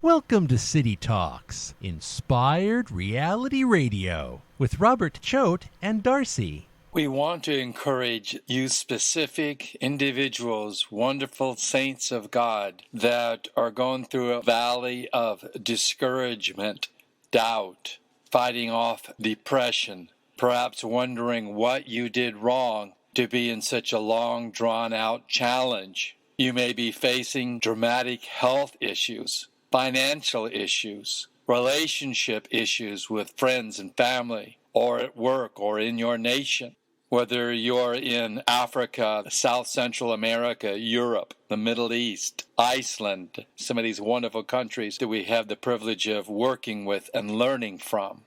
Welcome to City Talks, Inspired Reality Radio, with Robert Choate and Darcy. We want to encourage you specific individuals, wonderful saints of God that are going through a valley of discouragement, doubt, fighting off depression, perhaps wondering what you did wrong to be in such a long, drawn-out challenge. You may be facing dramatic health issues, financial issues, relationship issues with friends and family, or at work or in your nation. Whether you're in Africa, South Central America, Europe, the Middle East, Iceland, some of these wonderful countries that we have the privilege of working with and learning from.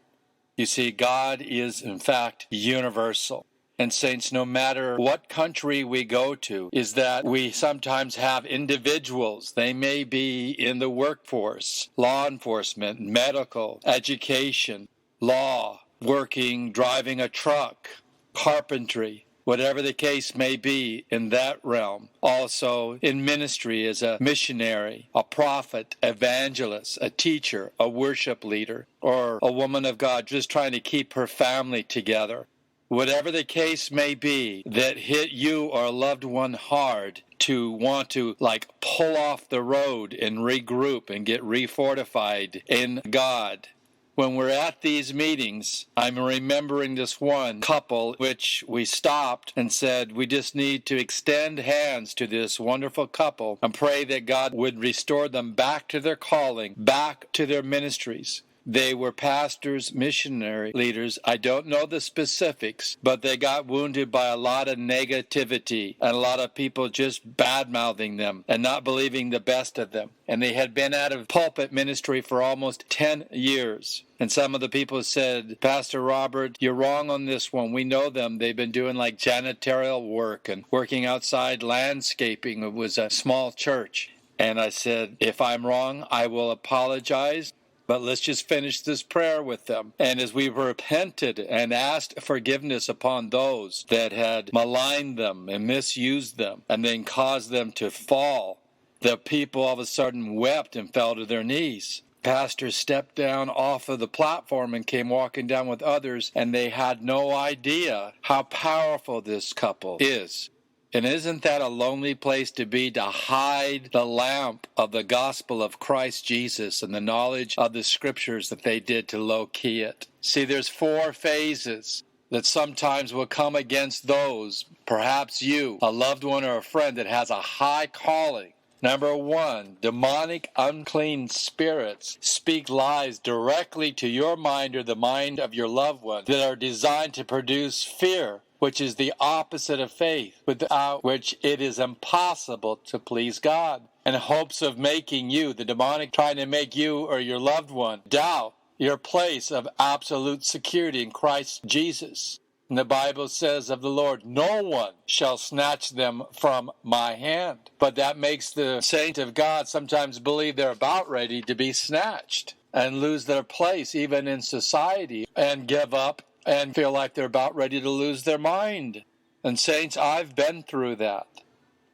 You see, God is, in fact, universal. And saints, no matter what country we go to, is that we sometimes have individuals. They may be in the workforce, law enforcement, medical, education, law, working, driving a truck, carpentry, whatever the case may be in that realm. Also in ministry as a missionary, a prophet, evangelist, a teacher, a worship leader, or a woman of God just trying to keep her family together. Whatever the case may be that hit you or a loved one hard, to want to pull off the road and regroup and get refortified in God. When we're at these meetings, I'm remembering this one couple which we stopped and said we just need to extend hands to this wonderful couple and pray that God would restore them back to their calling, back to their ministries. They were pastors, missionary leaders. I don't know the specifics, but they got wounded by a lot of negativity and a lot of people just bad-mouthing them and not believing the best of them. And they had been out of pulpit ministry for almost 10 years. And some of the people said, Pastor Robert, you're wrong on this one. We know them. They've been doing janitorial work and working outside landscaping. It was a small church. And I said, if I'm wrong, I will apologize. But let's just finish this prayer with them. And as we repented and asked forgiveness upon those that had maligned them and misused them and then caused them to fall, the people all of a sudden wept and fell to their knees. Pastor stepped down off of the platform and came walking down with others, and they had no idea how powerful this couple is. And isn't that a lonely place to be, to hide the lamp of the gospel of Christ Jesus and the knowledge of the scriptures that they did to low-key it? See, there's 4 phases that sometimes will come against those, perhaps you, a loved one or a friend that has a high calling. Number 1, demonic unclean spirits speak lies directly to your mind or the mind of your loved one that are designed to produce fear, which is the opposite of faith, without which it is impossible to please God, in hopes of making you, the demonic trying to make you or your loved one, doubt your place of absolute security in Christ Jesus. And the Bible says of the Lord, no one shall snatch them from my hand. But that makes the saint of God sometimes believe they're about ready to be snatched and lose their place even in society and give up and feel like they're about ready to lose their mind. And saints, I've been through that.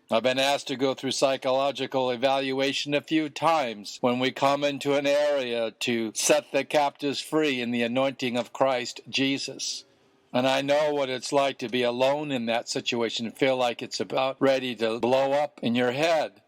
I've been asked to go through psychological evaluation a few times when we come into an area to set the captives free in the anointing of Christ Jesus. And I know what it's like to be alone in that situation and feel like it's about ready to blow up in your head.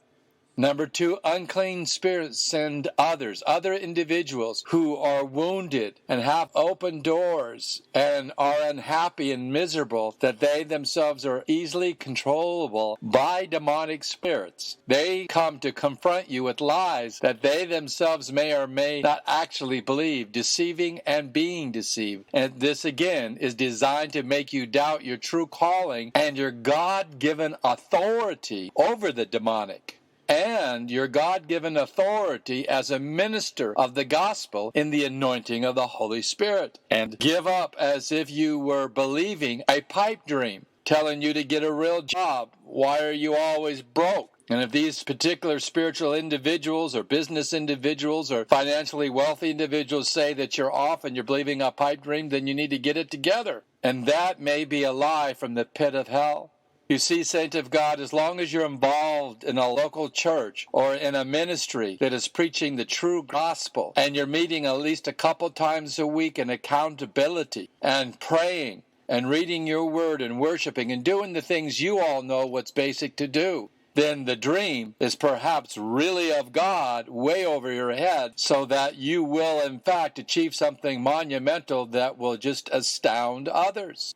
Number 2, unclean spirits send others, other individuals who are wounded and have open doors and are unhappy and miserable, that they themselves are easily controllable by demonic spirits. They come to confront you with lies that they themselves may or may not actually believe, deceiving and being deceived. And this again is designed to make you doubt your true calling and your God-given authority over the demonic, and your God-given authority as a minister of the gospel in the anointing of the Holy Spirit. And give up as if you were believing a pipe dream, telling you to get a real job. Why are you always broke? And if these particular spiritual individuals or business individuals or financially wealthy individuals say that you're off and you're believing a pipe dream, then you need to get it together. And that may be a lie from the pit of hell. You see, saint of God, as long as you're involved in a local church or in a ministry that is preaching the true gospel, and you're meeting at least a couple times a week in accountability and praying and reading your word and worshiping and doing the things you all know what's basic to do, then the dream is perhaps really of God way over your head, so that you will in fact achieve something monumental that will just astound others.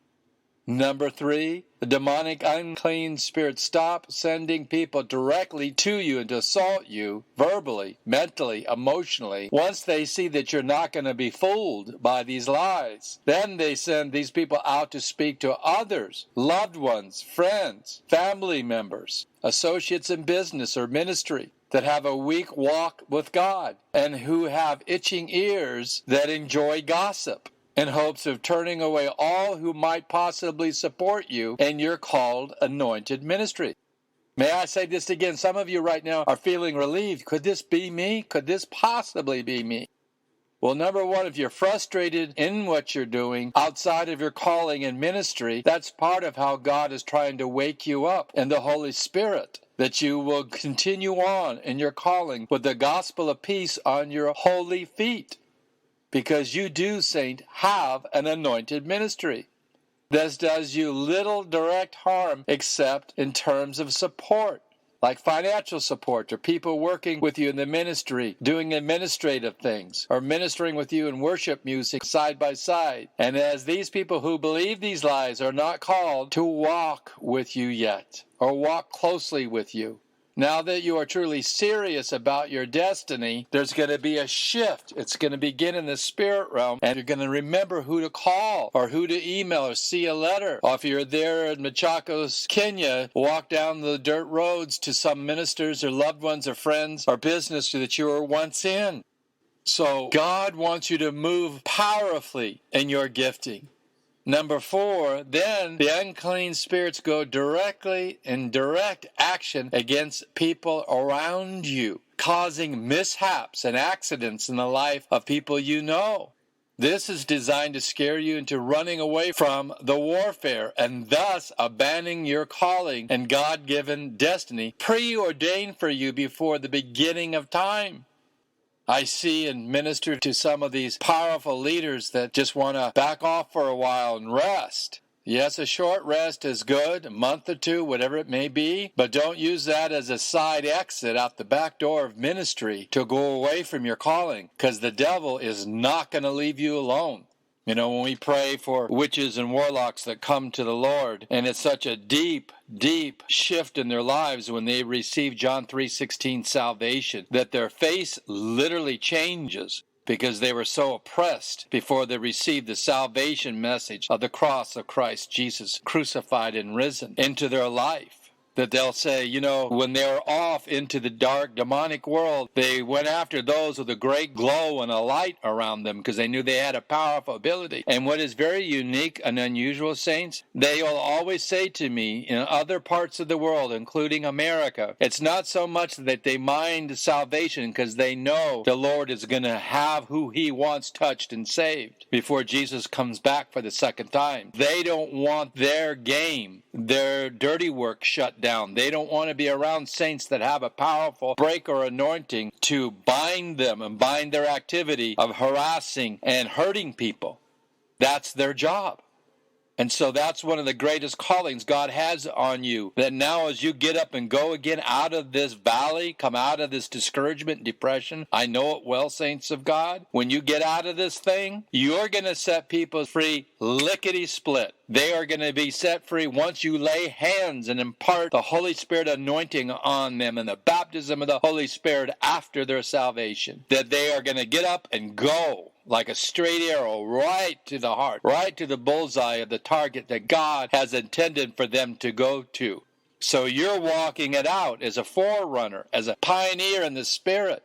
Number 3, the demonic unclean spirits stop sending people directly to you and to assault you verbally, mentally, emotionally. Once they see that you're not going to be fooled by these lies, then they send these people out to speak to others, loved ones, friends, family members, associates in business or ministry that have a weak walk with God and who have itching ears that enjoy gossip, in hopes of turning away all who might possibly support you in your called, anointed ministry. May I say this again? Some of you right now are feeling relieved. Could this be me? Could this possibly be me? Well, number 1, if you're frustrated in what you're doing outside of your calling and ministry, that's part of how God is trying to wake you up in the Holy Spirit, that you will continue on in your calling with the gospel of peace on your holy feet. Because you do, saint, have an anointed ministry. This does you little direct harm except in terms of support, like financial support, or people working with you in the ministry, doing administrative things, or ministering with you in worship music side by side. And as these people who believe these lies are not called to walk with you yet, or walk closely with you, now that you are truly serious about your destiny, there's going to be a shift. It's going to begin in the spirit realm, and you're going to remember who to call or who to email or see a letter. Or if you're there in Machakos, Kenya, walk down the dirt roads to some ministers or loved ones or friends or business that you were once in. So God wants you to move powerfully in your gifting. Number 4, then the unclean spirits go directly in direct action against people around you, causing mishaps and accidents in the life of people you know. This is designed to scare you into running away from the warfare and thus abandoning your calling and God-given destiny preordained for you before the beginning of time. I see and minister to some of these powerful leaders that just want to back off for a while and rest. Yes, a short rest is good, a month or 2, whatever it may be, but don't use that as a side exit out the back door of ministry to go away from your calling, because the devil is not going to leave you alone. You know, when we pray for witches and warlocks that come to the Lord, and it's such a deep, deep shift in their lives when they receive John 3:16 salvation, that their face literally changes because they were so oppressed before they received the salvation message of the cross of Christ Jesus crucified and risen into their life. That they'll say, you know, when they were off into the dark, demonic world, they went after those with a great glow and a light around them because they knew they had a powerful ability. And what is very unique and unusual, saints, they will always say to me in other parts of the world, including America, it's not so much that they mind salvation because they know the Lord is going to have who he wants touched and saved before Jesus comes back for the second time. They don't want their game, their dirty work shut down. They don't want to be around saints that have a powerful break or anointing to bind them and bind their activity of harassing and hurting people. That's their job. And so that's one of the greatest callings God has on you, that now as you get up and go again out of this valley, come out of this discouragement and depression, I know it well, saints of God, when you get out of this thing, you're going to set people free lickety-split. They are going to be set free once you lay hands and impart the Holy Spirit anointing on them and the baptism of the Holy Spirit after their salvation, that they are going to get up and go like a straight arrow right to the heart, right to the bullseye of the target that God has intended for them to go to. So you're walking it out as a forerunner, as a pioneer in the Spirit.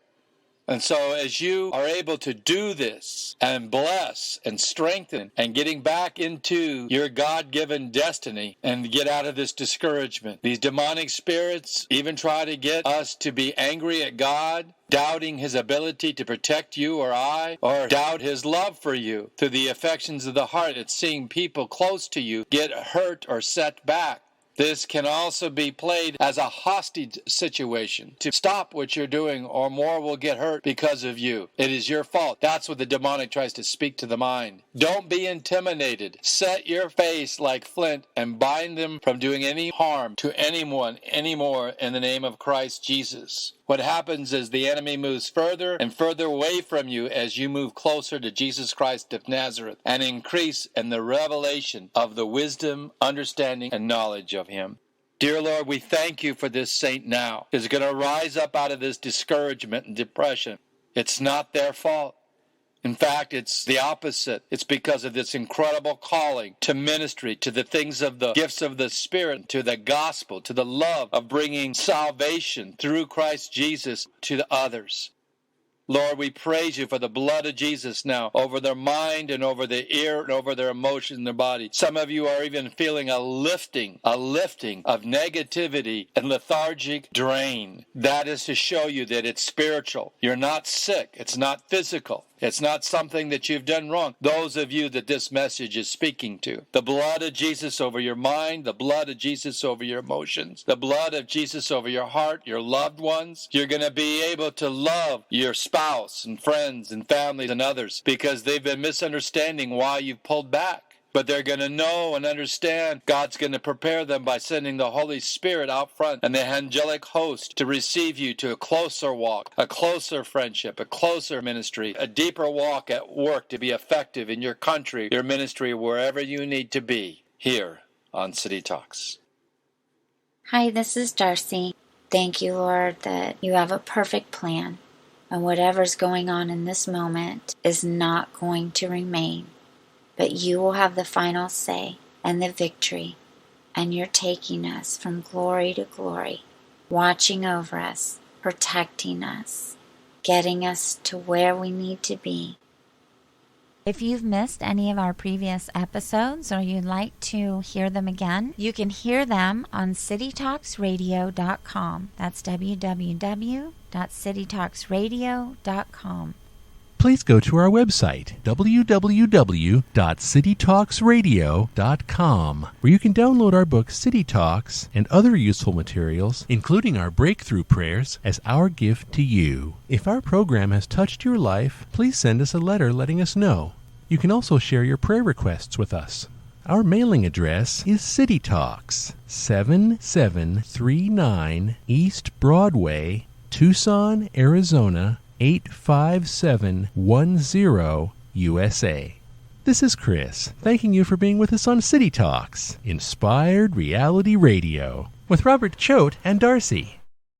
And so as you are able to do this and bless and strengthen and getting back into your God-given destiny and get out of this discouragement, these demonic spirits even try to get us to be angry at God, doubting his ability to protect you or I, or doubt his love for you through the affections of the heart at seeing people close to you get hurt or set back. This can also be played as a hostage situation to stop what you're doing, or more will get hurt because of you. It is your fault. That's what the demonic tries to speak to the mind. Don't be intimidated. Set your face like flint and bind them from doing any harm to anyone anymore in the name of Christ Jesus. What happens is the enemy moves further and further away from you as you move closer to Jesus Christ of Nazareth and increase in the revelation of the wisdom, understanding, and knowledge of him. Dear Lord, we thank you for this saint now. Is going to rise up out of this discouragement and depression. It's not their fault. In fact, it's the opposite. It's because of this incredible calling to ministry, to the things of the gifts of the Spirit, to the gospel, to the love of bringing salvation through Christ Jesus to the others. Lord, we praise you for the blood of Jesus now over their mind and over their ear and over their emotion in their body. Some of you are even feeling a lifting of negativity and lethargic drain. That is to show you that it's spiritual. You're not sick. It's not physical. It's not something that you've done wrong. Those of you that this message is speaking to. The blood of Jesus over your mind, the blood of Jesus over your emotions, the blood of Jesus over your heart, your loved ones. You're going to be able to love your spouse and friends and families and others because they've been misunderstanding why you've pulled back. But they're going to know and understand God's going to prepare them by sending the Holy Spirit out front and the angelic host to receive you to a closer walk, a closer friendship, a closer ministry, a deeper walk at work to be effective in your country, your ministry, wherever you need to be here on City Talks. Hi, this is Darcy. Thank you, Lord, that you have a perfect plan, and whatever's going on in this moment is not going to remain. But you will have the final say and the victory, and you're taking us from glory to glory, watching over us, protecting us, getting us to where we need to be. If you've missed any of our previous episodes or you'd like to hear them again, you can hear them on citytalksradio.com. That's www.citytalksradio.com. Please go to our website, www.citytalksradio.com, where you can download our book City Talks and other useful materials, including our breakthrough prayers, as our gift to you. If our program has touched your life, please send us a letter letting us know. You can also share your prayer requests with us. Our mailing address is City Talks, 7739 East Broadway, Tucson, Arizona, 85710, USA. This is Chris, thanking you for being with us on City Talks, Inspired Reality Radio, with Robert Choate and Darcy.